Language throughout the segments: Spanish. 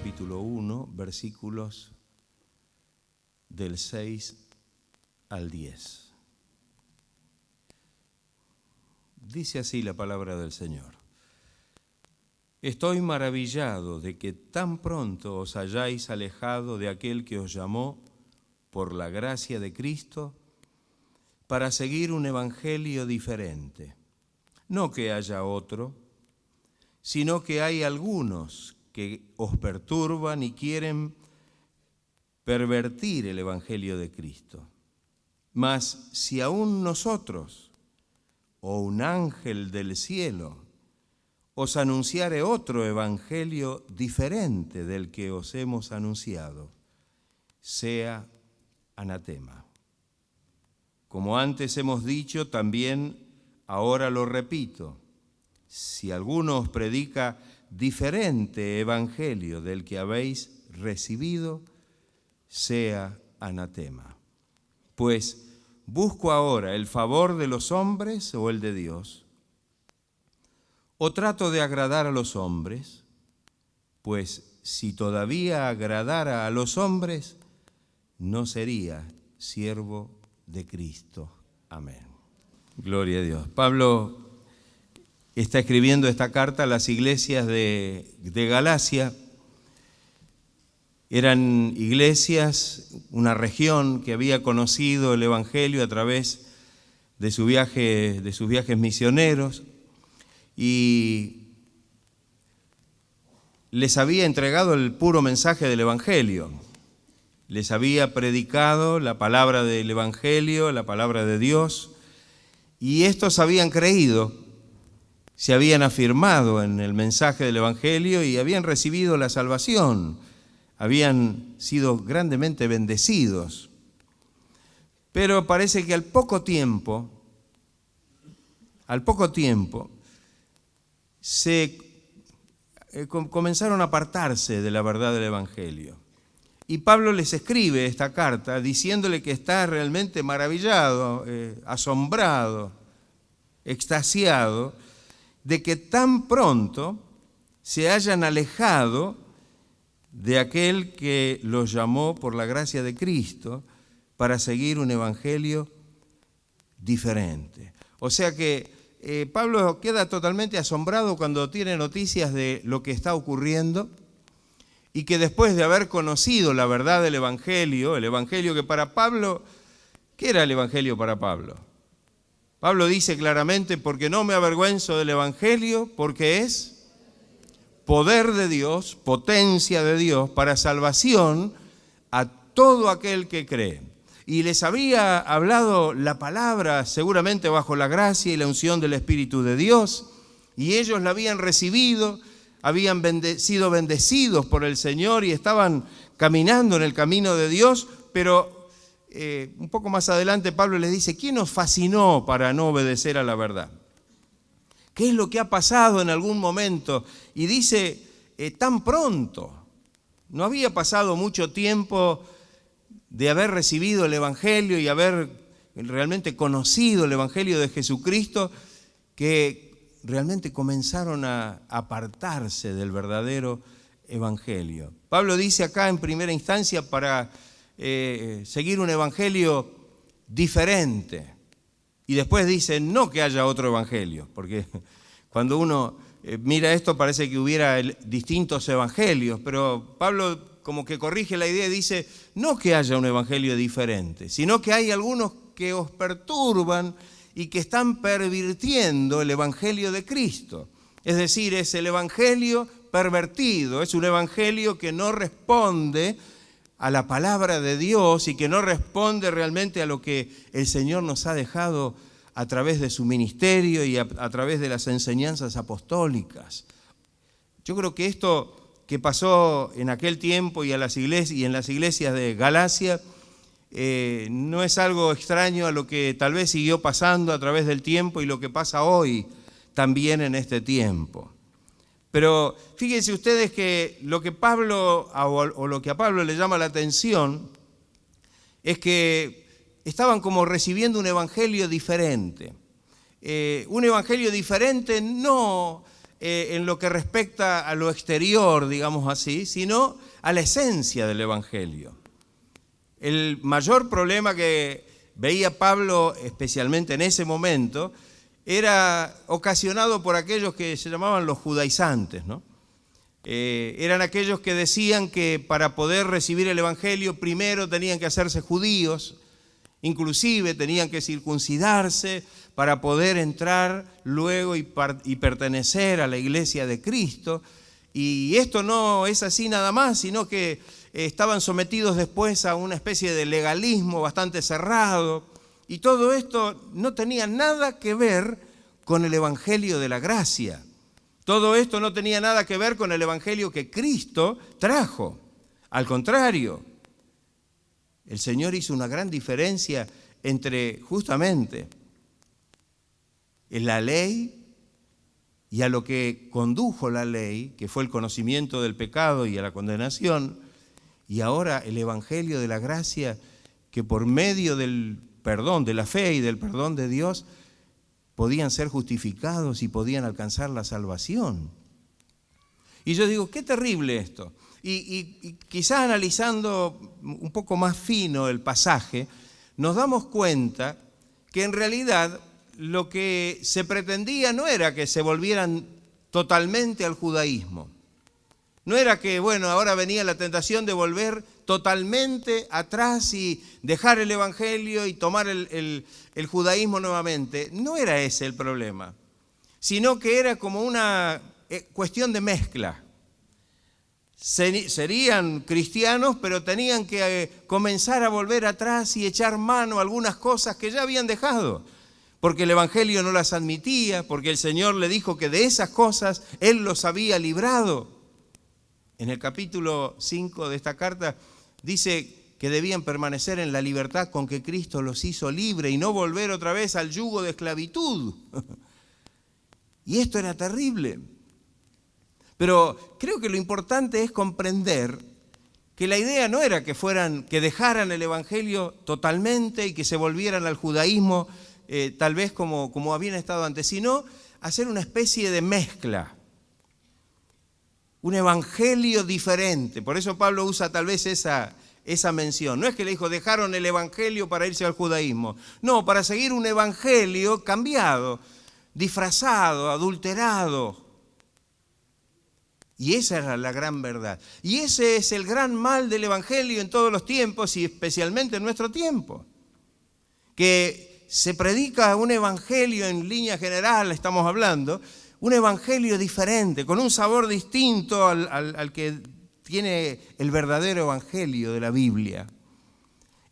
capítulo 1, versículos del 6 al 10. Dice así la palabra del Señor. Estoy maravillado de que tan pronto os hayáis alejado de aquel que os llamó por la gracia de Cristo para seguir un evangelio diferente. No que haya otro, sino que hay algunos que os perturban y quieren pervertir el evangelio de Cristo. Mas si aún nosotros o un ángel del cielo os anunciare otro evangelio diferente del que os hemos anunciado, sea anatema. Como antes hemos dicho, también ahora lo repito, si alguno os predica diferente evangelio del que habéis recibido, sea anatema. Pues, ¿busco ahora el favor de los hombres o el de Dios? ¿O trato de agradar a los hombres? Pues, si todavía agradara a los hombres, no sería siervo de Cristo. Amén. Gloria a Dios. Pablo está escribiendo esta carta a las iglesias de Galacia. Eran iglesias, una región que había conocido el evangelio a través de sus viajes misioneros y les había entregado el puro mensaje del evangelio. Les había predicado la palabra del evangelio, la palabra de Dios, y estos habían creído, se habían afirmado en el mensaje del evangelio y habían recibido la salvación, habían sido grandemente bendecidos. Pero parece que al poco tiempo, comenzaron a apartarse de la verdad del evangelio. Y Pablo les escribe esta carta diciéndole que está realmente maravillado, asombrado, extasiado, de que tan pronto se hayan alejado de aquel que los llamó por la gracia de Cristo para seguir un evangelio diferente. O sea que Pablo queda totalmente asombrado cuando tiene noticias de lo que está ocurriendo y que después de haber conocido la verdad del evangelio que para Pablo, ¿qué era el evangelio para Pablo? Pablo dice claramente, porque no me avergüenzo del evangelio, porque es poder de Dios, potencia de Dios para salvación a todo aquel que cree. Y les había hablado la palabra seguramente bajo la gracia y la unción del Espíritu de Dios, y ellos la habían recibido, habían sido bendecidos por el Señor y estaban caminando en el camino de Dios, pero un poco más adelante Pablo les dice, ¿quién nos fascinó para no obedecer a la verdad? ¿Qué es lo que ha pasado en algún momento? Y dice, tan pronto, no había pasado mucho tiempo de haber recibido el evangelio y haber realmente conocido el evangelio de Jesucristo, que realmente comenzaron a apartarse del verdadero evangelio. Pablo dice acá en primera instancia para seguir un evangelio diferente. Y después dice, no que haya otro evangelio, porque cuando uno mira esto parece que hubiera distintos evangelios, pero Pablo como que corrige la idea y dice, no que haya un evangelio diferente, sino que hay algunos que os perturban y que están pervirtiendo el evangelio de Cristo. Es decir, es el evangelio pervertido, es un evangelio que no responde a la palabra de Dios y que no responde realmente a lo que el Señor nos ha dejado a través de su ministerio y a través de las enseñanzas apostólicas. Yo creo que esto que pasó en aquel tiempo y en las iglesias de Galacia no es algo extraño a lo que tal vez siguió pasando a través del tiempo y lo que pasa hoy también en este tiempo. Pero fíjense ustedes que lo que Pablo, o lo que a Pablo le llama la atención, es que estaban como recibiendo un evangelio diferente. Un evangelio diferente no en lo que respecta a lo exterior, digamos así, sino a la esencia del Evangelio. El mayor problema que veía Pablo, especialmente en ese momento, era ocasionado por aquellos que se llamaban los judaizantes, ¿no? Eran aquellos que decían que para poder recibir el Evangelio primero tenían que hacerse judíos, inclusive tenían que circuncidarse para poder entrar luego y pertenecer a la iglesia de Cristo. Y esto no es así nada más, sino que estaban sometidos después a una especie de legalismo bastante cerrado. Y todo esto no tenía nada que ver con el Evangelio de la gracia. Todo esto no tenía nada que ver con el Evangelio que Cristo trajo. Al contrario, el Señor hizo una gran diferencia entre justamente la ley y a lo que condujo la ley, que fue el conocimiento del pecado y a la condenación, y ahora el Evangelio de la gracia, que por medio del perdón, de la fe y del perdón de Dios, podían ser justificados y podían alcanzar la salvación. Y yo digo, qué terrible esto. Y quizás analizando un poco más fino el pasaje, nos damos cuenta que en realidad lo que se pretendía no era que se volvieran totalmente al judaísmo. No era que, bueno, ahora venía la tentación de volver totalmente atrás y dejar el Evangelio y tomar el judaísmo nuevamente. No era ese el problema, sino que era como una cuestión de mezcla. Serían cristianos, pero tenían que comenzar a volver atrás y echar mano a algunas cosas que ya habían dejado, porque el Evangelio no las admitía, porque el Señor le dijo que de esas cosas Él los había librado. En el capítulo 5 de esta carta dice que debían permanecer en la libertad con que Cristo los hizo libre y no volver otra vez al yugo de esclavitud. Y esto era terrible. Pero creo que lo importante es comprender que la idea no era que dejaran el Evangelio totalmente y que se volvieran al judaísmo, tal vez como habían estado antes, sino hacer una especie de mezcla. Un evangelio diferente. Por eso Pablo usa tal vez esa mención. No es que le dijo, dejaron el evangelio para irse al judaísmo. No, para seguir un evangelio cambiado, disfrazado, adulterado. Y esa era la gran verdad. Y ese es el gran mal del evangelio en todos los tiempos y especialmente en nuestro tiempo. Que se predica un evangelio en línea general, estamos hablando, un evangelio diferente, con un sabor distinto al que tiene el verdadero evangelio de la Biblia.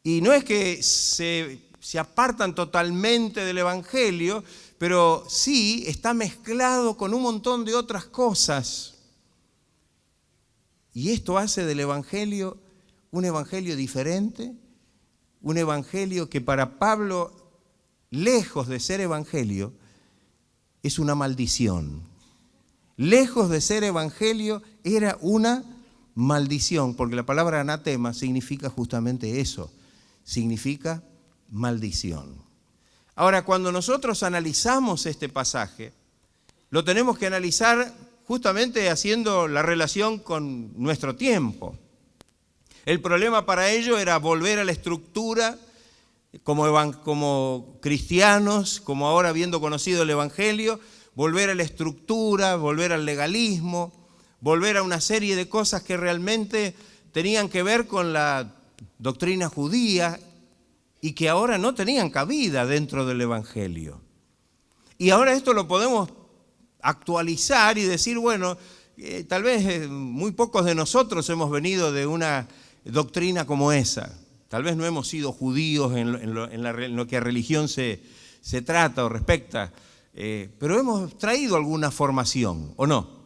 Y no es que se apartan totalmente del evangelio, pero sí está mezclado con un montón de otras cosas. Y esto hace del evangelio un evangelio diferente, un evangelio que para Pablo, lejos de ser evangelio, es una maldición. Lejos de ser evangelio, era una maldición, porque la palabra anatema significa justamente eso, significa maldición. Ahora, cuando nosotros analizamos este pasaje, lo tenemos que analizar justamente haciendo la relación con nuestro tiempo. El problema para ello era volver a la estructura como cristianos, como ahora habiendo conocido el Evangelio, volver a la estructura, volver al legalismo, volver a una serie de cosas que realmente tenían que ver con la doctrina judía y que ahora no tenían cabida dentro del Evangelio. Y ahora esto lo podemos actualizar y decir, bueno, tal vez muy pocos de nosotros hemos venido de una doctrina como esa. Tal vez no hemos sido judíos en lo que a religión se trata o respecta, pero hemos traído alguna formación, ¿o no?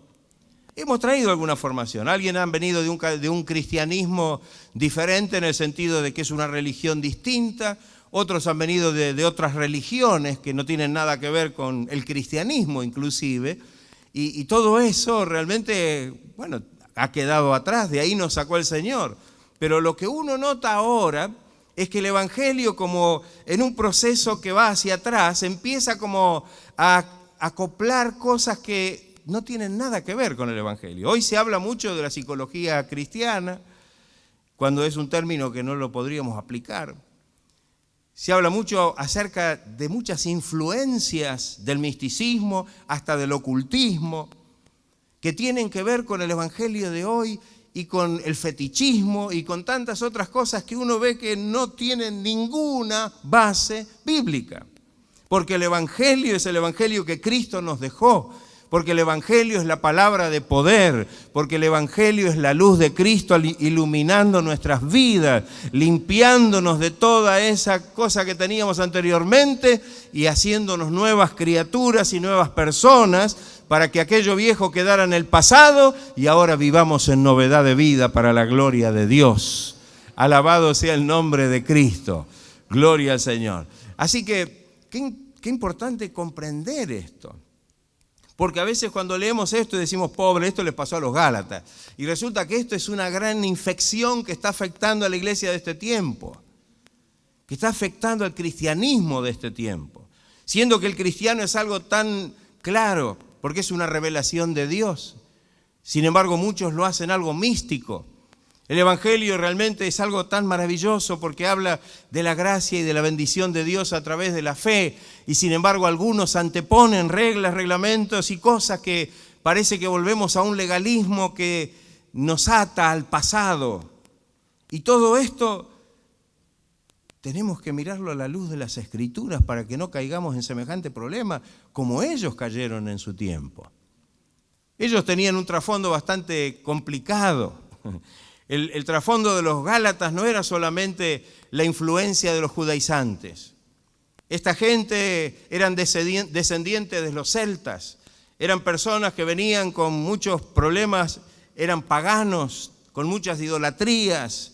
Hemos traído alguna formación. Alguien han venido de un cristianismo diferente en el sentido de que es una religión distinta, otros han venido de otras religiones que no tienen nada que ver con el cristianismo inclusive, y todo eso realmente, bueno, ha quedado atrás, de ahí nos sacó el Señor. Pero lo que uno nota ahora es que el Evangelio, como en un proceso que va hacia atrás, empieza como a acoplar cosas que no tienen nada que ver con el Evangelio. Hoy se habla mucho de la psicología cristiana, cuando es un término que no lo podríamos aplicar. Se habla mucho acerca de muchas influencias del misticismo, hasta del ocultismo, que tienen que ver con el Evangelio de hoy y con el fetichismo y con tantas otras cosas que uno ve que no tienen ninguna base bíblica. Porque el Evangelio es el Evangelio que Cristo nos dejó, porque el Evangelio es la palabra de poder, porque el Evangelio es la luz de Cristo iluminando nuestras vidas, limpiándonos de toda esa cosa que teníamos anteriormente y haciéndonos nuevas criaturas y nuevas personas para que aquello viejo quedara en el pasado y ahora vivamos en novedad de vida para la gloria de Dios. Alabado sea el nombre de Cristo. Gloria al Señor. Así que, qué importante comprender esto. Porque a veces cuando leemos esto y decimos, pobre, esto les pasó a los Gálatas. Y resulta que esto es una gran infección que está afectando a la iglesia de este tiempo. Que está afectando al cristianismo de este tiempo. Siendo que el cristiano es algo tan claro, porque es una revelación de Dios. Sin embargo, muchos lo hacen algo místico. El Evangelio realmente es algo tan maravilloso porque habla de la gracia y de la bendición de Dios a través de la fe. Y sin embargo, algunos anteponen reglas, reglamentos y cosas que parece que volvemos a un legalismo que nos ata al pasado. Y todo esto tenemos que mirarlo a la luz de las Escrituras para que no caigamos en semejante problema como ellos cayeron en su tiempo. Ellos tenían un trasfondo bastante complicado. El trasfondo de los Gálatas no era solamente la influencia de los judaizantes. Esta gente eran descendientes de los celtas, eran personas que venían con muchos problemas, eran paganos, con muchas idolatrías.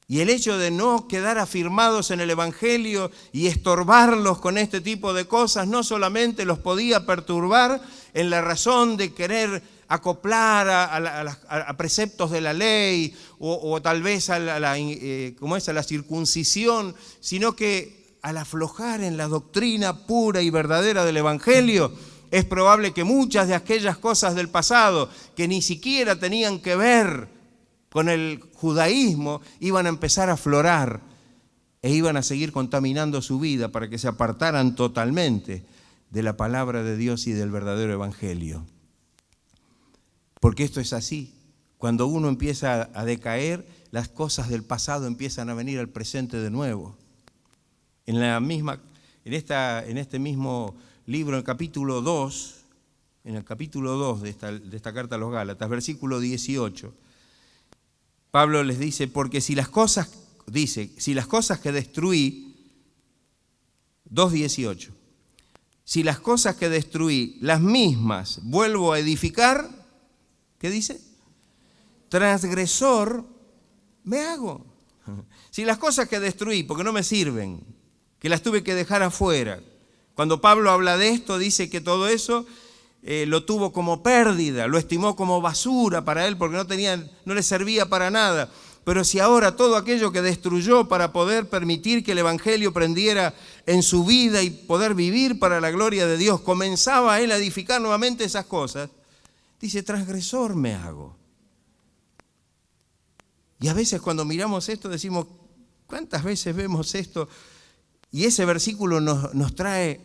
Y el hecho de no quedar afirmados en el Evangelio y estorbarlos con este tipo de cosas no solamente los podía perturbar en la razón de querer acoplar a preceptos de la ley o tal vez a la circuncisión, sino que al aflojar en la doctrina pura y verdadera del Evangelio, es probable que muchas de aquellas cosas del pasado que ni siquiera tenían que ver con el judaísmo iban a empezar a aflorar e iban a seguir contaminando su vida para que se apartaran totalmente de la palabra de Dios y del verdadero Evangelio. Porque esto es así. Cuando uno empieza a decaer, las cosas del pasado empiezan a venir al presente de nuevo. En este mismo libro, en el capítulo 2 de esta carta a los Gálatas, versículo 18, Pablo les dice, porque si las cosas que destruí, 2:18, si las cosas que destruí, las mismas vuelvo a edificar, ¿qué dice? Transgresor me hago. Si las cosas que destruí, porque no me sirven, que las tuve que dejar afuera. Cuando Pablo habla de esto, dice que todo eso lo tuvo como pérdida, lo estimó como basura para él, porque no le servía para nada. Pero si ahora todo aquello que destruyó para poder permitir que el Evangelio prendiera en su vida y poder vivir para la gloria de Dios, comenzaba él a edificar nuevamente esas cosas, dice, transgresor me hago. Y a veces cuando miramos esto decimos, ¿cuántas veces vemos esto? Y ese versículo nos trae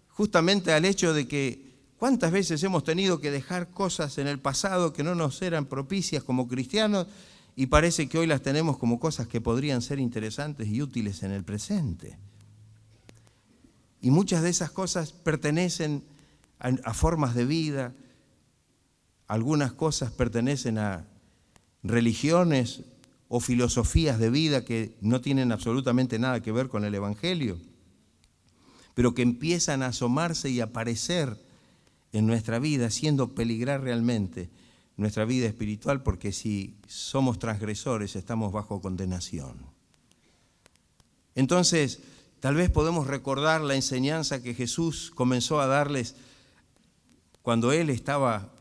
justamente al hecho de que cuántas veces hemos tenido que dejar cosas en el pasado que no nos eran propicias como cristianos y parece que hoy las tenemos como cosas que podrían ser interesantes y útiles en el presente. Y muchas de esas cosas pertenecen a formas de vida. Algunas cosas pertenecen a religiones o filosofías de vida que no tienen absolutamente nada que ver con el Evangelio, pero que empiezan a asomarse y a aparecer en nuestra vida, haciendo peligrar realmente nuestra vida espiritual, porque si somos transgresores estamos bajo condenación. Entonces, tal vez podemos recordar la enseñanza que Jesús comenzó a darles cuando Él estaba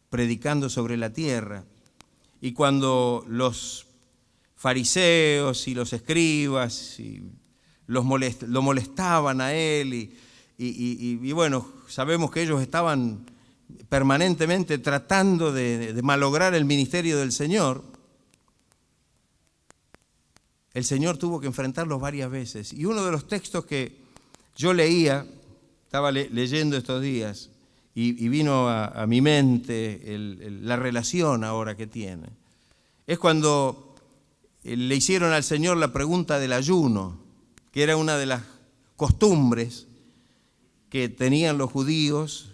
predicando sobre la tierra y cuando los fariseos y los escribas lo molestaban a Él y bueno, sabemos que ellos estaban permanentemente tratando de malograr el ministerio del Señor. El Señor tuvo que enfrentarlos varias veces. Y uno de los textos que yo leía, estaba leyendo estos días, y vino a mi mente la relación ahora que tiene. Es cuando le hicieron al Señor la pregunta del ayuno, que era una de las costumbres que tenían los judíos,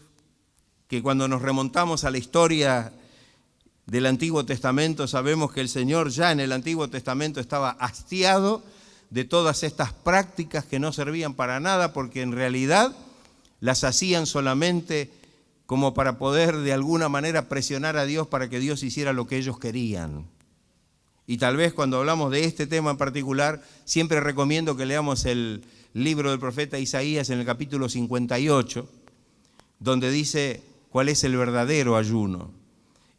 que cuando nos remontamos a la historia del Antiguo Testamento sabemos que el Señor ya en el Antiguo Testamento estaba hastiado de todas estas prácticas que no servían para nada, porque en realidad las hacían solamente como para poder de alguna manera presionar a Dios para que Dios hiciera lo que ellos querían. Y tal vez cuando hablamos de este tema en particular, siempre recomiendo que leamos el libro del profeta Isaías en el capítulo 58, donde dice cuál es el verdadero ayuno.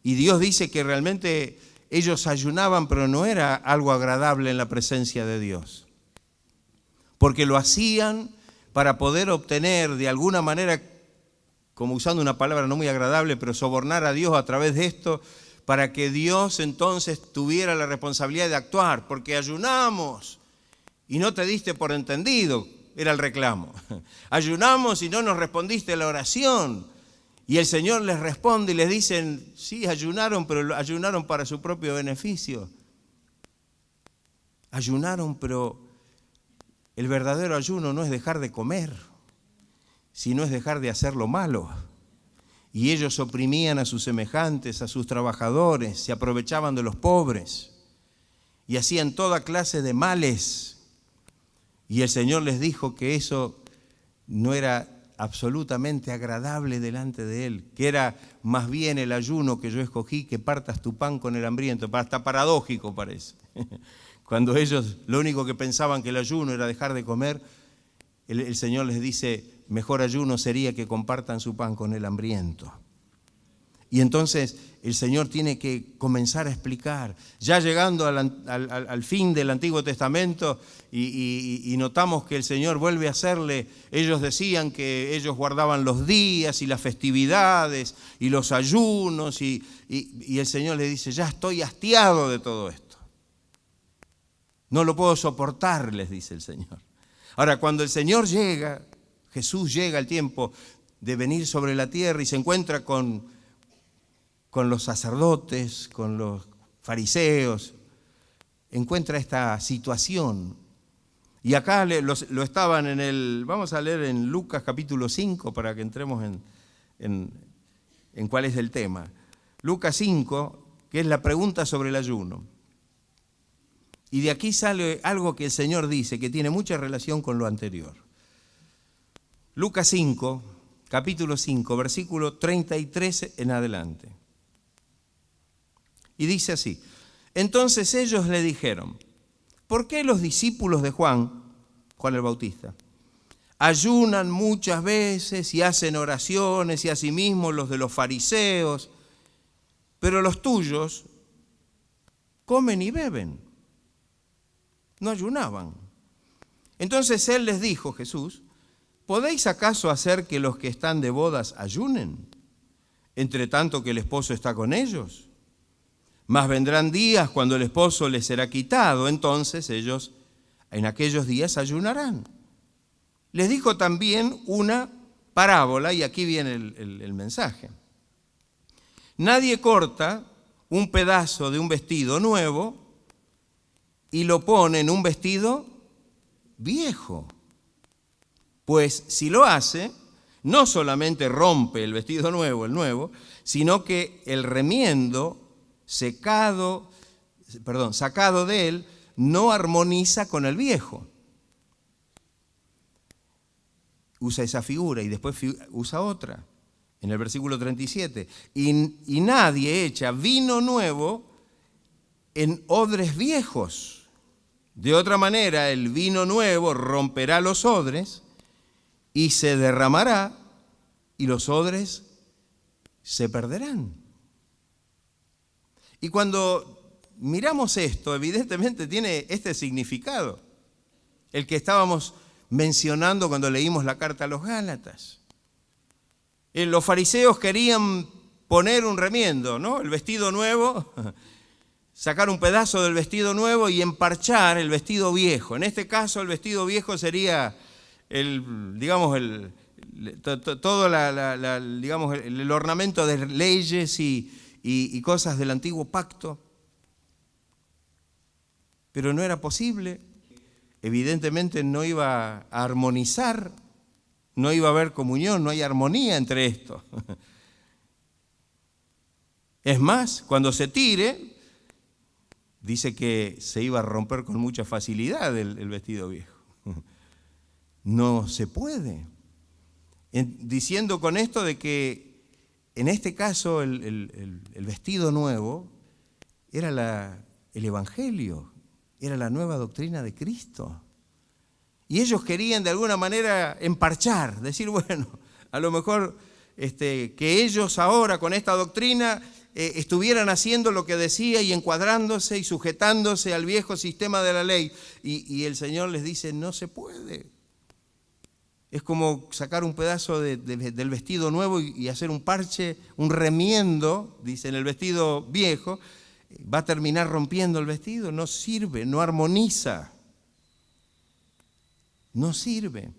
Y Dios dice que realmente ellos ayunaban, pero no era algo agradable en la presencia de Dios, porque lo hacían para poder obtener de alguna manera, como usando una palabra no muy agradable, pero sobornar a Dios a través de esto, para que Dios entonces tuviera la responsabilidad de actuar, porque ayunamos y no te diste por entendido, era el reclamo. Ayunamos y no nos respondiste a la oración. Y el Señor les responde y les dicen, sí, ayunaron, pero ayunaron para su propio beneficio. Ayunaron, pero el verdadero ayuno no es dejar de comer, sino es dejar de hacer lo malo. Y ellos oprimían a sus semejantes, a sus trabajadores, se aprovechaban de los pobres y hacían toda clase de males. Y el Señor les dijo que eso no era absolutamente agradable delante de Él, que era más bien el ayuno que yo escogí, que partas tu pan con el hambriento. Hasta paradójico parece. Cuando ellos lo único que pensaban que el ayuno era dejar de comer, el Señor les dice, mejor ayuno sería que compartan su pan con el hambriento. Y entonces el Señor tiene que comenzar a explicar, ya llegando al fin del Antiguo Testamento, y notamos que el Señor vuelve a hacerle, ellos decían que ellos guardaban los días y las festividades y los ayunos, y el Señor les dice, ya estoy hastiado de todo esto. No lo puedo soportar, les dice el Señor. Ahora, cuando el Señor llega, Jesús llega al tiempo de venir sobre la tierra y se encuentra con los sacerdotes, con los fariseos, encuentra esta situación. Y acá lo estaban vamos a leer en Lucas capítulo 5 para que entremos en cuál es el tema. Lucas 5, que es la pregunta sobre el ayuno. Y de aquí sale algo que el Señor dice que tiene mucha relación con lo anterior. Lucas 5, capítulo 5, versículo 33 en adelante. Y dice así, entonces ellos le dijeron, ¿por qué los discípulos de Juan el Bautista, ayunan muchas veces y hacen oraciones y asimismo los de los fariseos, pero los tuyos comen y beben? No ayunaban. Entonces él les dijo, Jesús, ¿podéis acaso hacer que los que están de bodas ayunen, entre tanto que el esposo está con ellos? Mas vendrán días cuando el esposo les será quitado, entonces ellos en aquellos días ayunarán. Les dijo también una parábola, y aquí viene el mensaje. Nadie corta un pedazo de un vestido nuevo y lo pone en un vestido viejo. Pues si lo hace, no solamente rompe el vestido nuevo, el nuevo, sino que el remiendo sacado de él no armoniza con el viejo. Usa esa figura y después usa otra. En el versículo 37. Y nadie echa vino nuevo en odres viejos. De otra manera, el vino nuevo romperá los odres y se derramará y los odres se perderán. Y cuando miramos esto, evidentemente tiene este significado, el que estábamos mencionando cuando leímos la carta a los Gálatas. Los fariseos querían poner un remiendo, ¿no? El vestido nuevo, sacar un pedazo del vestido nuevo y emparchar el vestido viejo. En este caso, el vestido viejo sería todo el ornamento de leyes y cosas del antiguo pacto. Pero no era posible. Evidentemente no iba a armonizar, no iba a haber comunión, no hay armonía entre esto. Es más, cuando se tire, dice que se iba a romper con mucha facilidad el vestido viejo. No se puede. Diciendo con esto de que en este caso el vestido nuevo era el Evangelio, era la nueva doctrina de Cristo. Y ellos querían de alguna manera emparchar, decir, bueno, a lo mejor que ellos ahora con esta doctrina estuvieran haciendo lo que decía y encuadrándose y sujetándose al viejo sistema de la ley. Y el Señor les dice, no se puede. Es como sacar un pedazo del vestido nuevo y hacer un parche, un remiendo, dice, en el vestido viejo. Va a terminar rompiendo el vestido, no sirve, no armoniza. No sirve.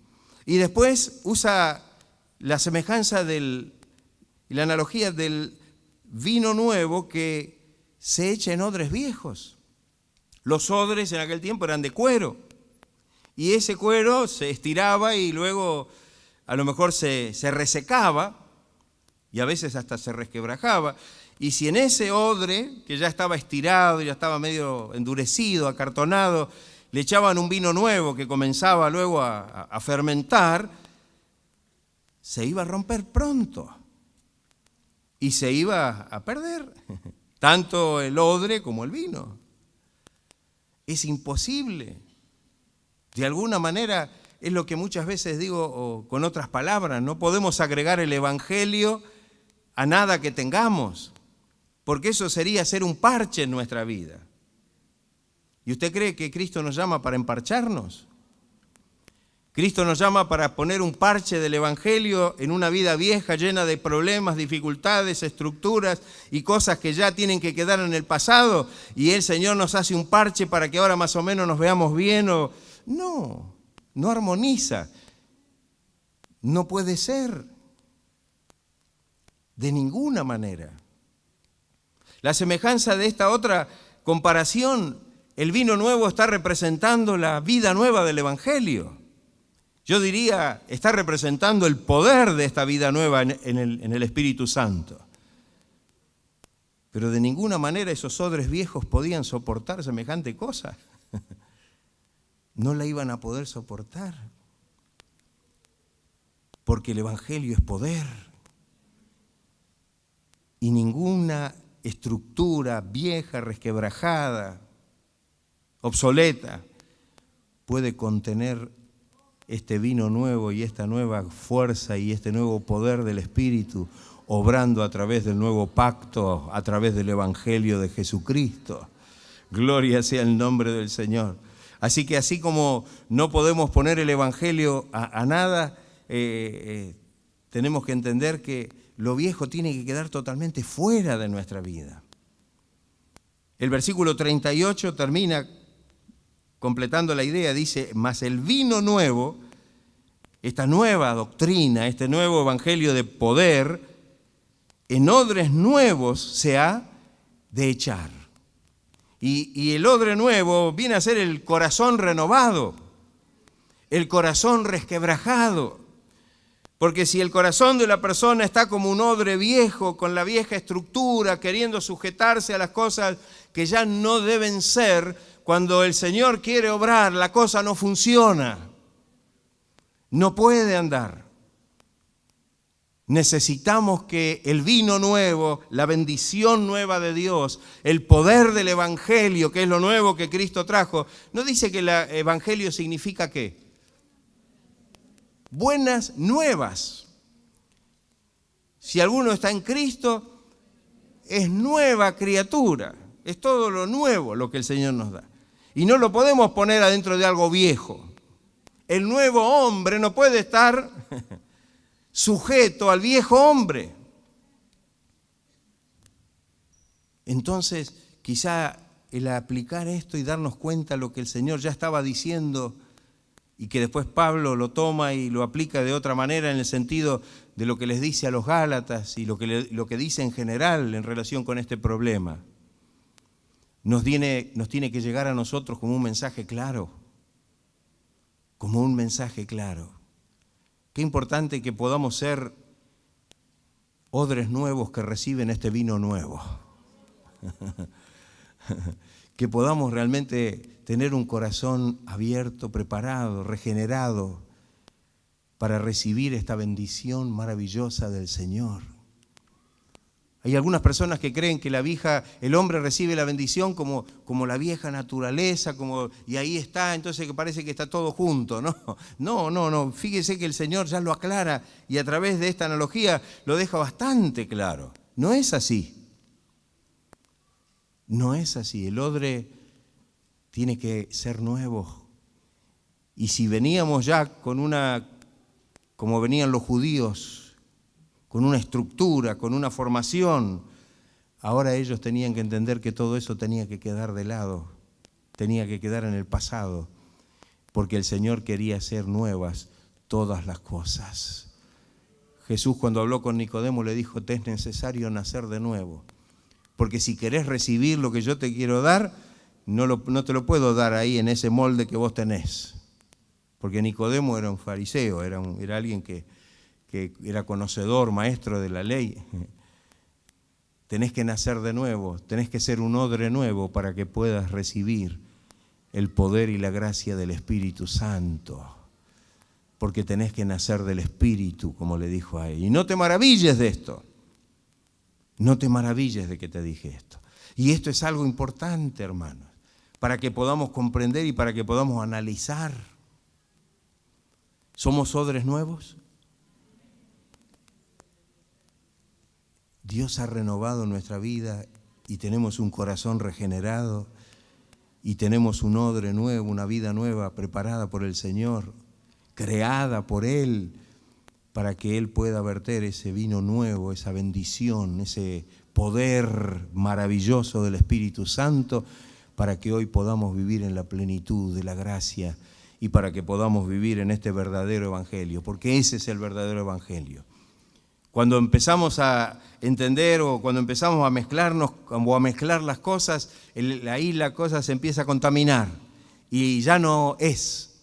Y después usa la semejanza y la analogía del vino nuevo que se echa en odres viejos. Los odres en aquel tiempo eran de cuero. Y ese cuero se estiraba y luego a lo mejor se resecaba y a veces hasta se resquebrajaba. Y si en ese odre, que ya estaba estirado, ya estaba medio endurecido, acartonado, le echaban un vino nuevo que comenzaba luego a fermentar, se iba a romper pronto y se iba a perder, tanto el odre como el vino. Es imposible. De alguna manera es lo que muchas veces digo con otras palabras, no podemos agregar el Evangelio a nada que tengamos, porque eso sería hacer un parche en nuestra vida. ¿Y usted cree que Cristo nos llama para emparcharnos? Cristo nos llama para poner un parche del Evangelio en una vida vieja llena de problemas, dificultades, estructuras y cosas que ya tienen que quedar en el pasado, y el Señor nos hace un parche para que ahora más o menos nos veamos bien. No armoniza. No puede ser. De ninguna manera. La semejanza de esta otra comparación, el vino nuevo está representando la vida nueva del Evangelio. Yo diría, está representando el poder de esta vida nueva en el Espíritu Santo. Pero de ninguna manera esos odres viejos podían soportar semejante cosa. No la iban a poder soportar. Porque el Evangelio es poder. Y ninguna estructura vieja, resquebrajada, obsoleta, puede contener este vino nuevo y esta nueva fuerza y este nuevo poder del Espíritu obrando a través del nuevo pacto, a través del Evangelio de Jesucristo. Gloria sea el nombre del Señor. Así que así como no podemos poner el Evangelio a nada, tenemos que entender que lo viejo tiene que quedar totalmente fuera de nuestra vida. El versículo 38 termina completando la idea, dice, mas el vino nuevo, esta nueva doctrina, este nuevo evangelio de poder, en odres nuevos se ha de echar. Y el odre nuevo viene a ser el corazón renovado, el corazón resquebrajado. Porque si el corazón de la persona está como un odre viejo, con la vieja estructura, queriendo sujetarse a las cosas que ya no deben ser, cuando el Señor quiere obrar, la cosa no funciona. No puede andar. Necesitamos que el vino nuevo, la bendición nueva de Dios, el poder del Evangelio, que es lo nuevo que Cristo trajo. ¿No dice que el Evangelio significa qué? Buenas nuevas. Si alguno está en Cristo, es nueva criatura. Es todo lo nuevo lo que el Señor nos da. Y no lo podemos poner adentro de algo viejo. El nuevo hombre no puede estar sujeto al viejo hombre. Entonces, quizá el aplicar esto y darnos cuenta de lo que el Señor ya estaba diciendo y que después Pablo lo toma y lo aplica de otra manera en el sentido de lo que les dice a los Gálatas y lo que dice en general en relación con este problema, nos tiene que llegar a nosotros como un mensaje claro, como un mensaje claro. Qué importante que podamos ser odres nuevos que reciben este vino nuevo. Que podamos realmente tener un corazón abierto, preparado, regenerado para recibir esta bendición maravillosa del Señor. Hay algunas personas que creen que el hombre recibe la bendición como la vieja naturaleza, y ahí está, entonces que parece que está todo junto. No. Fíjese que el Señor ya lo aclara y a través de esta analogía lo deja bastante claro. No es así. No es así. El odre tiene que ser nuevo. Y si veníamos ya como venían los judíos, con una estructura, con una formación, ahora ellos tenían que entender que todo eso tenía que quedar de lado, tenía que quedar en el pasado, porque el Señor quería hacer nuevas todas las cosas. Jesús, cuando habló con Nicodemo, le dijo: te es necesario nacer de nuevo, porque si querés recibir lo que yo te quiero dar, no te lo puedo dar ahí en ese molde que vos tenés. Porque Nicodemo era un fariseo, era alguien que era conocedor, maestro de la ley. Tenés que nacer de nuevo, tenés que ser un odre nuevo para que puedas recibir el poder y la gracia del Espíritu Santo. Porque tenés que nacer del Espíritu, como le dijo a él. Y no te maravilles de esto. No te maravilles de que te dije esto. Y esto es algo importante, hermanos, para que podamos comprender y para que podamos analizar. ¿Somos odres nuevos? Dios ha renovado nuestra vida y tenemos un corazón regenerado y tenemos un odre nuevo, una vida nueva preparada por el Señor, creada por Él, para que Él pueda verter ese vino nuevo, esa bendición, ese poder maravilloso del Espíritu Santo, para que hoy podamos vivir en la plenitud de la gracia y para que podamos vivir en este verdadero evangelio, porque ese es el verdadero evangelio. Cuando empezamos a entender o cuando empezamos a mezclarnos o a mezclar las cosas, ahí la cosa se empieza a contaminar y ya no es.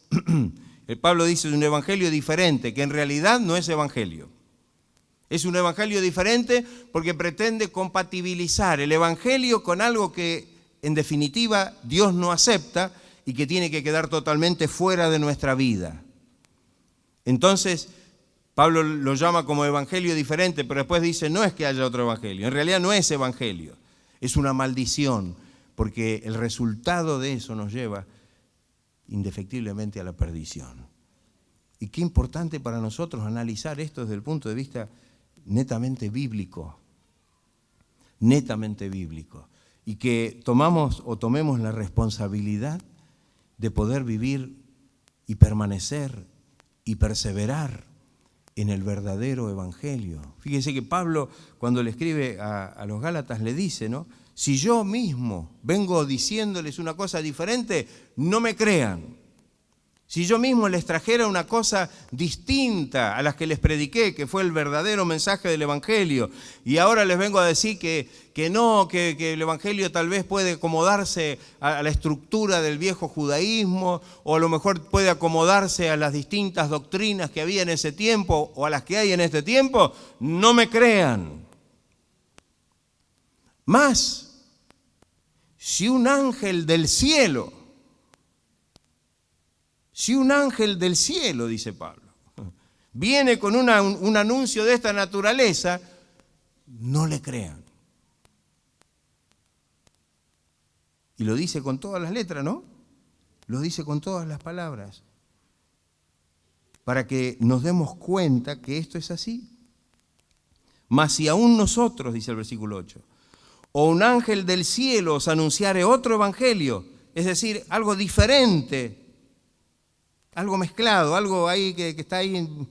El Pablo dice un evangelio diferente, que en realidad no es evangelio. Es un evangelio diferente porque pretende compatibilizar el evangelio con algo que en definitiva Dios no acepta y que tiene que quedar totalmente fuera de nuestra vida. Entonces, Pablo lo llama como evangelio diferente, pero después dice, no es que haya otro evangelio. En realidad no es evangelio, es una maldición, porque el resultado de eso nos lleva indefectiblemente a la perdición. Y qué importante para nosotros analizar esto desde el punto de vista netamente bíblico. Netamente bíblico. Y que tomemos la responsabilidad de poder vivir y permanecer y perseverar en el verdadero evangelio. Fíjese que Pablo, cuando le escribe a los Gálatas, le dice, ¿no? Si yo mismo vengo diciéndoles una cosa diferente, no me crean. Si yo mismo les trajera una cosa distinta a las que les prediqué, que fue el verdadero mensaje del evangelio, y ahora les vengo a decir que el evangelio tal vez puede acomodarse a la estructura del viejo judaísmo, o a lo mejor puede acomodarse a las distintas doctrinas que había en ese tiempo, o a las que hay en este tiempo, no me crean. Más, si un ángel del cielo, dice Pablo, viene con un anuncio de esta naturaleza, no le crean. Y lo dice con todas las letras, ¿no? Lo dice con todas las palabras. Para que nos demos cuenta que esto es así. Mas si aún nosotros, dice el versículo 8, o un ángel del cielo os anunciare otro evangelio, es decir, algo diferente algo mezclado, algo ahí que está ahí,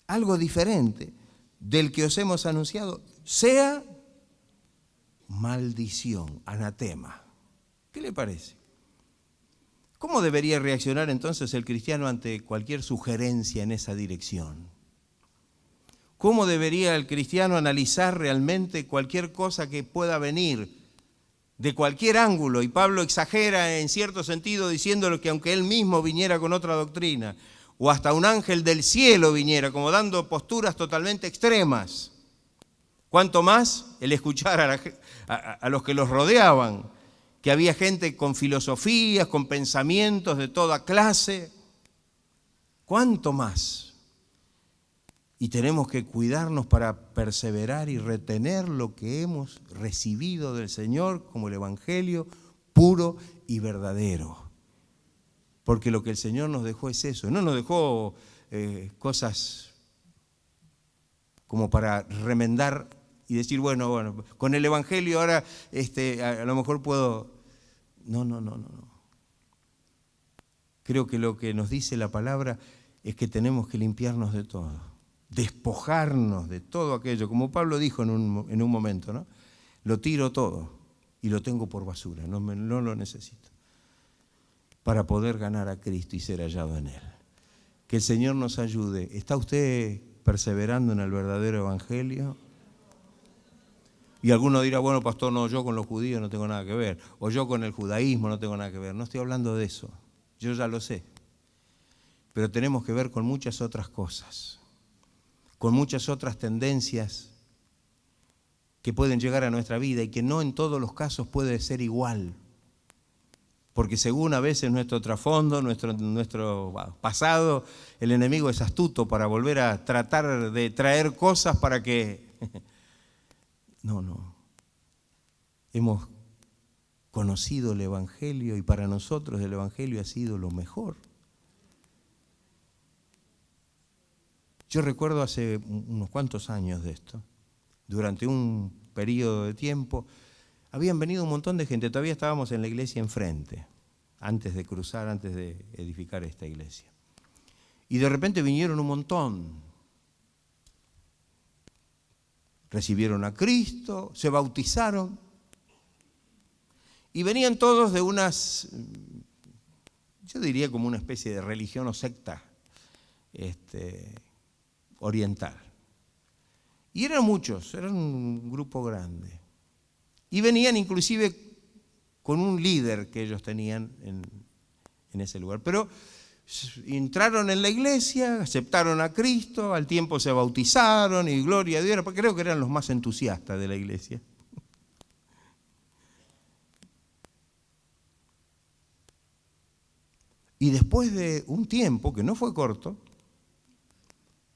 algo diferente del que os hemos anunciado, sea maldición, anatema. ¿Qué le parece? ¿Cómo debería reaccionar entonces el cristiano ante cualquier sugerencia en esa dirección? ¿Cómo debería el cristiano analizar realmente cualquier cosa que pueda venir de cualquier ángulo? Y Pablo exagera en cierto sentido diciéndole que aunque él mismo viniera con otra doctrina, o hasta un ángel del cielo viniera, como dando posturas totalmente extremas, cuanto más el escuchar a los que los rodeaban, que había gente con filosofías, con pensamientos de toda clase, cuánto más. Y tenemos que cuidarnos para perseverar y retener lo que hemos recibido del Señor como el Evangelio puro y verdadero. Porque lo que el Señor nos dejó es eso, no nos dejó cosas como para remendar y decir, bueno, con el Evangelio ahora a lo mejor puedo... No. Creo que lo que nos dice la palabra es que tenemos que limpiarnos de todo, despojarnos de todo aquello, como Pablo dijo en un momento, ¿no? Lo tiro todo y lo tengo por basura, no lo necesito, para poder ganar a Cristo y ser hallado en Él. Que el Señor nos ayude. ¿Está usted perseverando en el verdadero Evangelio? Y alguno dirá, bueno, pastor, no, yo con los judíos no tengo nada que ver, o yo con el judaísmo no tengo nada que ver. No estoy hablando de eso, yo ya lo sé. Pero tenemos que ver con muchas otras cosas, con muchas otras tendencias que pueden llegar a nuestra vida y que no en todos los casos puede ser igual. Porque según a veces nuestro trasfondo, nuestro pasado, el enemigo es astuto para volver a tratar de traer cosas para que... No. Hemos conocido el Evangelio y para nosotros el Evangelio ha sido lo mejor. Yo recuerdo hace unos cuantos años de esto, durante un periodo de tiempo, habían venido un montón de gente, todavía estábamos en la iglesia enfrente, antes de cruzar, antes de edificar esta iglesia. Y de repente vinieron un montón. Recibieron a Cristo, se bautizaron y venían todos de unas, yo diría como una especie de religión o secta oriental. Y eran muchos, eran un grupo grande. Y venían inclusive con un líder que ellos tenían en ese lugar. Pero entraron en la iglesia, aceptaron a Cristo, al tiempo se bautizaron y gloria a Dios, porque creo que eran los más entusiastas de la iglesia. Y después de un tiempo, que no fue corto,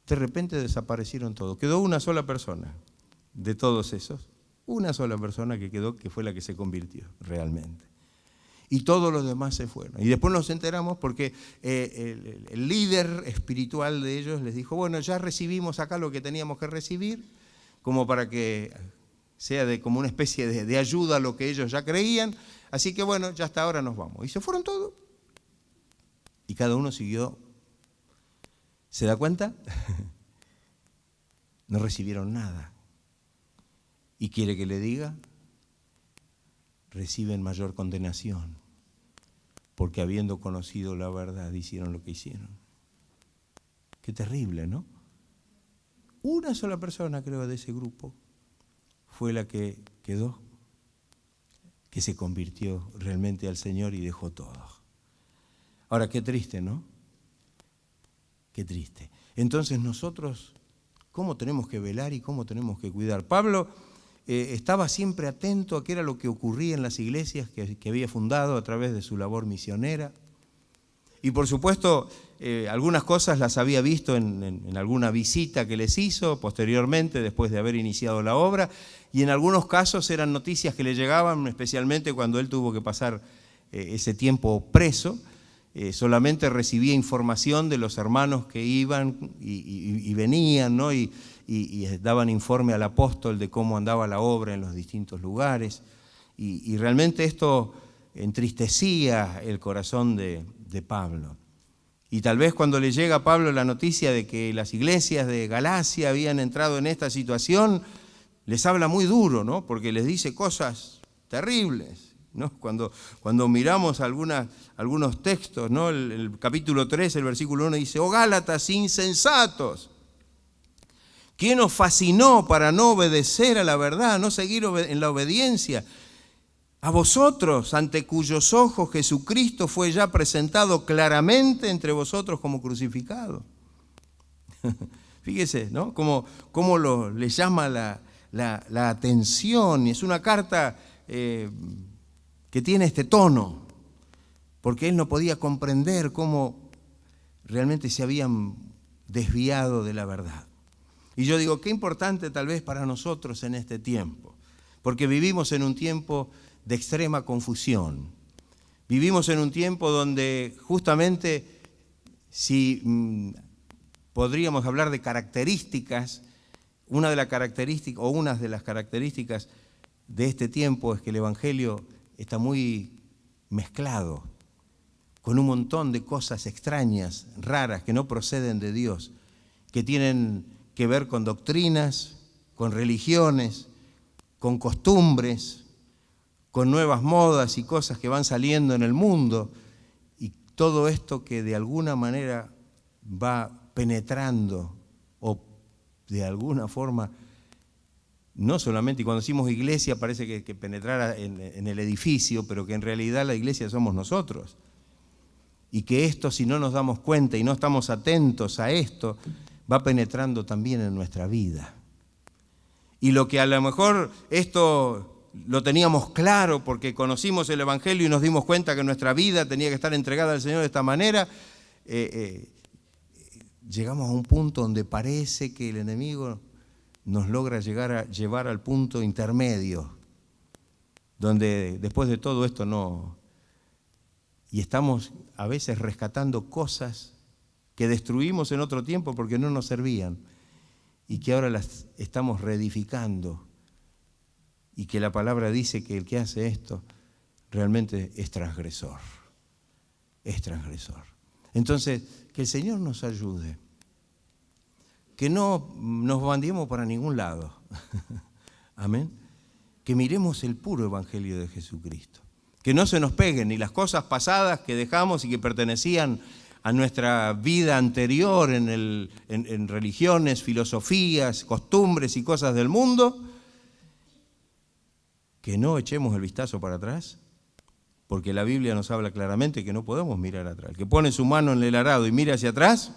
de repente desaparecieron todos. Quedó una sola persona de todos esos, una sola persona que quedó, que fue la que se convirtió realmente. Y todos los demás se fueron. Y después nos enteramos porque el líder espiritual de ellos les dijo, bueno, ya recibimos acá lo que teníamos que recibir, como para que sea como una especie de ayuda a lo que ellos ya creían. Así que bueno, ya hasta ahora nos vamos. Y se fueron todos. Y cada uno siguió. ¿Se da cuenta? No recibieron nada. ¿Y quiere que le diga? Reciben mayor condenación, porque habiendo conocido la verdad hicieron lo que hicieron. Qué terrible, ¿no? Una sola persona, creo, de ese grupo fue la que quedó, que se convirtió realmente al Señor y dejó todo. Ahora, qué triste, ¿no? Qué triste. Entonces nosotros, ¿cómo tenemos que velar y cómo tenemos que cuidar? Pablo estaba siempre atento a qué era lo que ocurría en las iglesias que había fundado a través de su labor misionera. Y por supuesto, algunas cosas las había visto en alguna visita que les hizo posteriormente, después de haber iniciado la obra, y en algunos casos eran noticias que le llegaban, especialmente cuando él tuvo que pasar ese tiempo preso. Solamente recibía información de los hermanos que iban y venían, ¿no? Y daban informe al apóstol de cómo andaba la obra en los distintos lugares. Y realmente esto entristecía el corazón de Pablo. Y tal vez cuando le llega a Pablo la noticia de que las iglesias de Galacia habían entrado en esta situación, les habla muy duro, ¿no? Porque les dice cosas terribles, ¿no? Cuando miramos algunos textos, ¿no? El capítulo 3, el versículo 1 dice: «Oh Gálatas insensatos, ¿quién os fascinó para no obedecer a la verdad, no seguir en la obediencia? A vosotros, ante cuyos ojos Jesucristo fue ya presentado claramente entre vosotros como crucificado». Fíjese, ¿no? Cómo le llama la atención. Es una carta que tiene este tono, porque él no podía comprender cómo realmente se habían desviado de la verdad. Y yo digo, qué importante tal vez para nosotros en este tiempo, porque vivimos en un tiempo de extrema confusión. Vivimos en un tiempo donde justamente, si podríamos hablar de características, una de las características de este tiempo es que el Evangelio está muy mezclado con un montón de cosas extrañas, raras, que no proceden de Dios, que tienen que ver con doctrinas, con religiones, con costumbres, con nuevas modas y cosas que van saliendo en el mundo, y todo esto que de alguna manera va penetrando, o de alguna forma, no solamente, y cuando decimos iglesia parece que penetrara en el edificio, pero que en realidad la iglesia somos nosotros, y que esto, si no nos damos cuenta y no estamos atentos a esto, va penetrando también en nuestra vida. Y lo que a lo mejor esto lo teníamos claro porque conocimos el Evangelio y nos dimos cuenta que nuestra vida tenía que estar entregada al Señor de esta manera, llegamos a un punto donde parece que el enemigo nos logra llevar al punto intermedio, donde después de todo esto no... Y estamos a veces rescatando cosas que destruimos en otro tiempo porque no nos servían y que ahora las estamos reedificando. Y que la palabra dice que el que hace esto realmente es transgresor. Es transgresor. Entonces, que el Señor nos ayude. Que no nos bandiemos para ningún lado. Amén. Que miremos el puro Evangelio de Jesucristo. Que no se nos peguen ni las cosas pasadas que dejamos y que pertenecían a nuestra vida anterior en religiones, filosofías, costumbres y cosas del mundo. Que no echemos el vistazo para atrás, porque la Biblia nos habla claramente que no podemos mirar atrás. El que pone su mano en el arado y mira hacia atrás,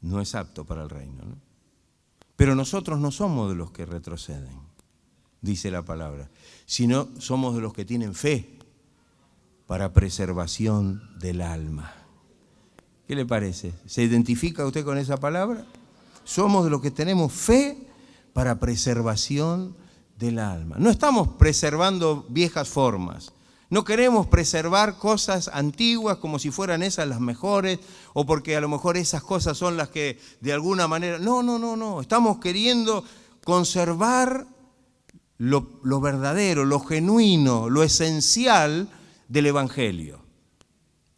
no es apto para el reino, ¿no? Pero nosotros no somos de los que retroceden, dice la palabra, sino somos de los que tienen fe para preservación del alma. ¿Qué le parece? ¿Se identifica usted con esa palabra? Somos de los que tenemos fe para preservación del alma. No estamos preservando viejas formas. No queremos preservar cosas antiguas como si fueran esas las mejores o porque a lo mejor esas cosas son las que de alguna manera... No. Estamos queriendo conservar lo verdadero, lo genuino, lo esencial del Evangelio.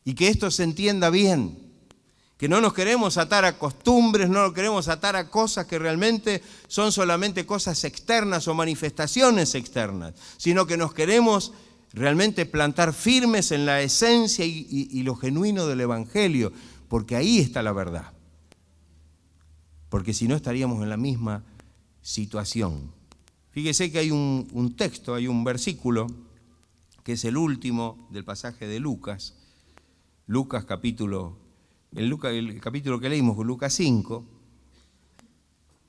Y que esto se entienda bien. Que no nos queremos atar a costumbres, no nos queremos atar a cosas que realmente son solamente cosas externas o manifestaciones externas, sino que nos queremos realmente plantar firmes en la esencia y lo genuino del Evangelio, porque ahí está la verdad. Porque si no estaríamos en la misma situación. Fíjese que hay un texto, hay un versículo, que es el último del pasaje de Lucas, el capítulo que leímos, Lucas 5,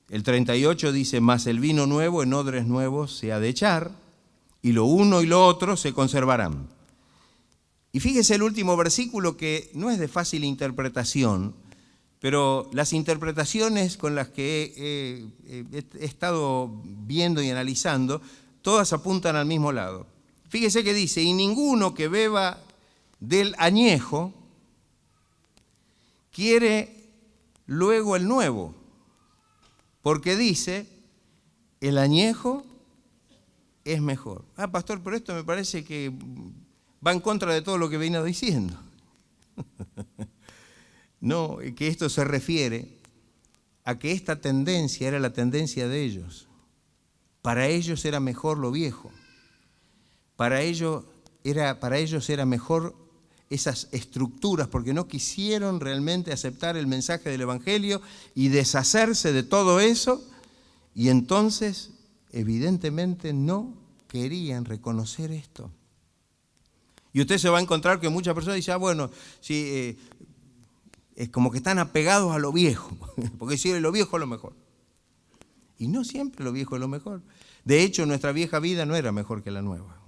el 38 dice: «Mas el vino nuevo en odres nuevos se ha de echar, y lo uno y lo otro se conservarán». Y fíjese el último versículo, que no es de fácil interpretación, pero las interpretaciones con las que he estado viendo y analizando, todas apuntan al mismo lado. Fíjese que dice: «Y ninguno que beba del añejo quiere luego el nuevo, porque dice, el añejo es mejor. Ah, pastor, pero esto me parece que va en contra de todo lo que venía diciendo. No, que esto se refiere a que esta tendencia era la tendencia de ellos. Para ellos era mejor lo viejo. Para ellos era mejor esas estructuras, porque no quisieron realmente aceptar el mensaje del Evangelio y deshacerse de todo eso, y entonces evidentemente no querían reconocer esto. Y usted se va a encontrar que muchas personas dicen, bueno, sí, es como que están apegados a lo viejo, porque si lo viejo es lo mejor. Y no siempre lo viejo es lo mejor. De hecho, nuestra vieja vida no era mejor que la nueva.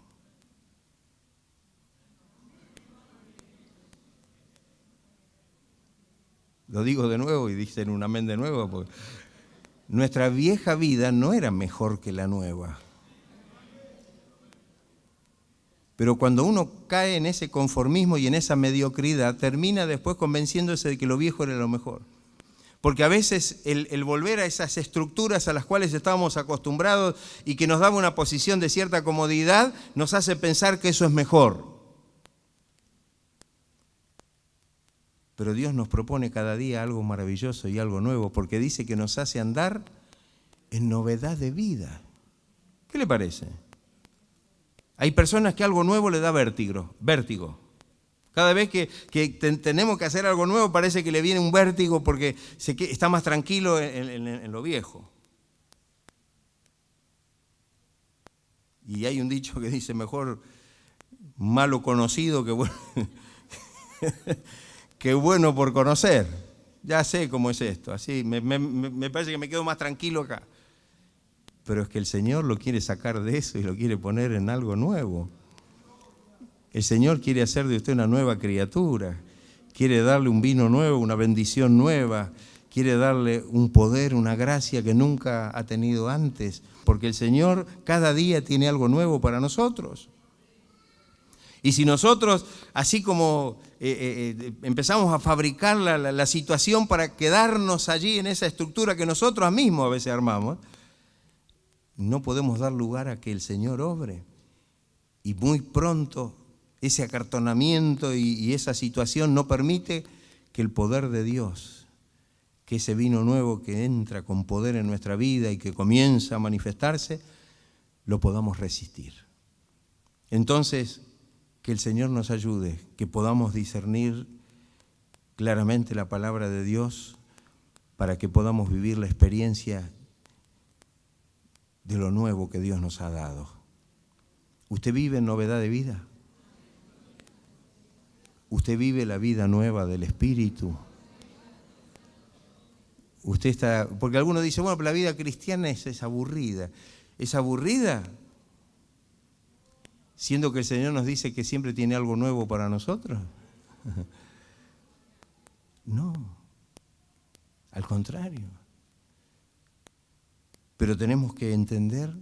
Lo digo de nuevo y dicen un amén de nuevo, porque nuestra vieja vida no era mejor que la nueva. Pero cuando uno cae en ese conformismo y en esa mediocridad, termina después convenciéndose de que lo viejo era lo mejor. Porque a veces el volver a esas estructuras a las cuales estábamos acostumbrados y que nos daba una posición de cierta comodidad, nos hace pensar que eso es mejor. Pero Dios nos propone cada día algo maravilloso y algo nuevo, porque dice que nos hace andar en novedad de vida. ¿Qué le parece? Hay personas que algo nuevo le da vértigo. Cada vez que tenemos que hacer algo nuevo parece que le viene un vértigo porque está más tranquilo en lo viejo. Y hay un dicho que dice, mejor malo conocido que bueno, que bueno por conocer. Ya sé cómo es esto, así me parece que me quedo más tranquilo acá. Pero es que el Señor lo quiere sacar de eso y lo quiere poner en algo nuevo. El Señor quiere hacer de usted una nueva criatura, quiere darle un vino nuevo, una bendición nueva, quiere darle un poder, una gracia que nunca ha tenido antes, porque el Señor cada día tiene algo nuevo para nosotros. Y si nosotros, así como empezamos a fabricar la situación para quedarnos allí en esa estructura que nosotros mismos a veces armamos, no podemos dar lugar a que el Señor obre. Y muy pronto ese acartonamiento y esa situación no permite que el poder de Dios, que ese vino nuevo que entra con poder en nuestra vida y que comienza a manifestarse, lo podamos resistir. Entonces, que el Señor nos ayude, que podamos discernir claramente la palabra de Dios para que podamos vivir la experiencia de lo nuevo que Dios nos ha dado. ¿Usted vive en novedad de vida? ¿Usted vive la vida nueva del Espíritu? Usted está, porque algunos dicen, bueno, pero la vida cristiana es aburrida. ¿Es aburrida? Siendo que el Señor nos dice que siempre tiene algo nuevo para nosotros. No, al contrario. Pero tenemos que entender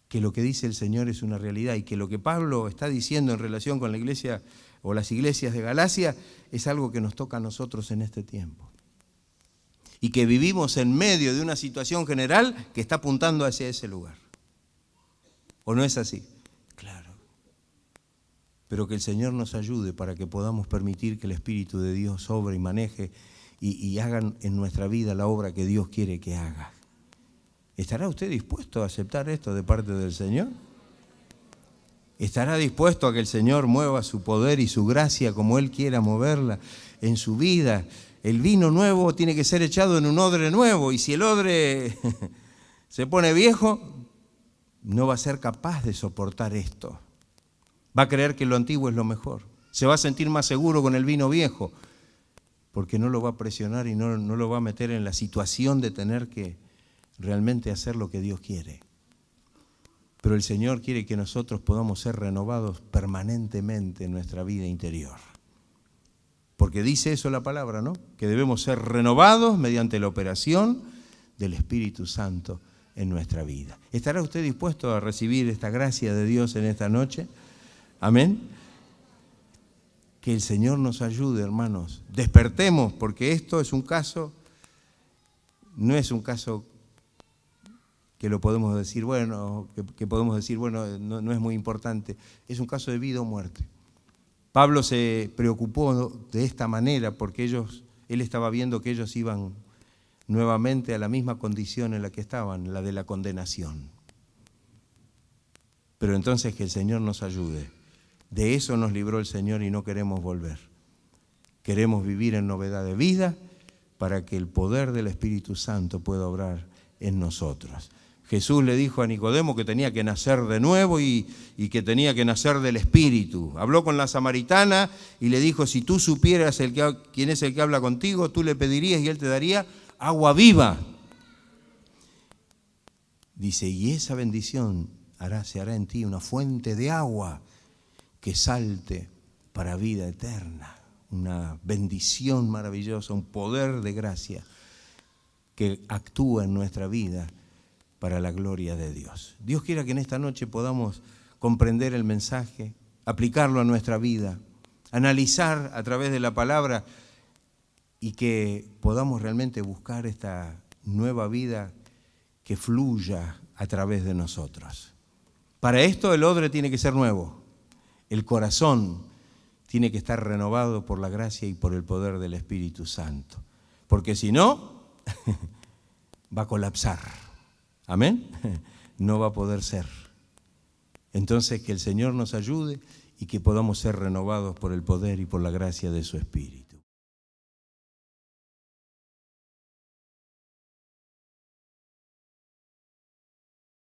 que lo que dice el Señor es una realidad y que lo que Pablo está diciendo en relación con la iglesia o las iglesias de Galacia es algo que nos toca a nosotros en este tiempo. Y que vivimos en medio de una situación general que está apuntando hacia ese lugar. ¿O no es así? Claro. Pero que el Señor nos ayude para que podamos permitir que el Espíritu de Dios obre y maneje y hagan en nuestra vida la obra que Dios quiere que haga. ¿Estará usted dispuesto a aceptar esto de parte del Señor? ¿Estará dispuesto a que el Señor mueva su poder y su gracia como Él quiera moverla en su vida? El vino nuevo tiene que ser echado en un odre nuevo y si el odre se pone viejo, no va a ser capaz de soportar esto. Va a creer que lo antiguo es lo mejor. Se va a sentir más seguro con el vino viejo porque no lo va a presionar y no lo va a meter en la situación de tener que realmente hacer lo que Dios quiere. Pero el Señor quiere que nosotros podamos ser renovados permanentemente en nuestra vida interior. Porque dice eso la palabra, ¿no? Que debemos ser renovados mediante la operación del Espíritu Santo en nuestra vida. ¿Estará usted dispuesto a recibir esta gracia de Dios en esta noche? Amén. Que el Señor nos ayude, hermanos. Despertemos, porque esto es un caso, no es un caso que lo podemos decir, bueno, que podemos decir, bueno, no es muy importante. Es un caso de vida o muerte. Pablo se preocupó de esta manera porque él estaba viendo que ellos iban nuevamente a la misma condición en la que estaban, la de la condenación. Pero entonces que el Señor nos ayude. De eso nos libró el Señor y no queremos volver. Queremos vivir en novedad de vida para que el poder del Espíritu Santo pueda obrar en nosotros. Jesús le dijo a Nicodemo que tenía que nacer de nuevo y que tenía que nacer del Espíritu. Habló con la samaritana y le dijo, si tú supieras quién es el que habla contigo, tú le pedirías y él te daría agua viva. Dice, y esa bendición se hará en ti una fuente de agua que salte para vida eterna. Una bendición maravillosa, un poder de gracia que actúa en nuestra vida para la gloria de Dios. Dios quiera que en esta noche podamos comprender el mensaje, aplicarlo a nuestra vida, analizar a través de la palabra y que podamos realmente buscar esta nueva vida que fluya a través de nosotros. Para esto el odre tiene que ser nuevo, el corazón tiene que estar renovado por la gracia y por el poder del Espíritu Santo, porque si no, va a colapsar. Amén. No va a poder ser. Entonces que el Señor nos ayude y que podamos ser renovados por el poder y por la gracia de su Espíritu.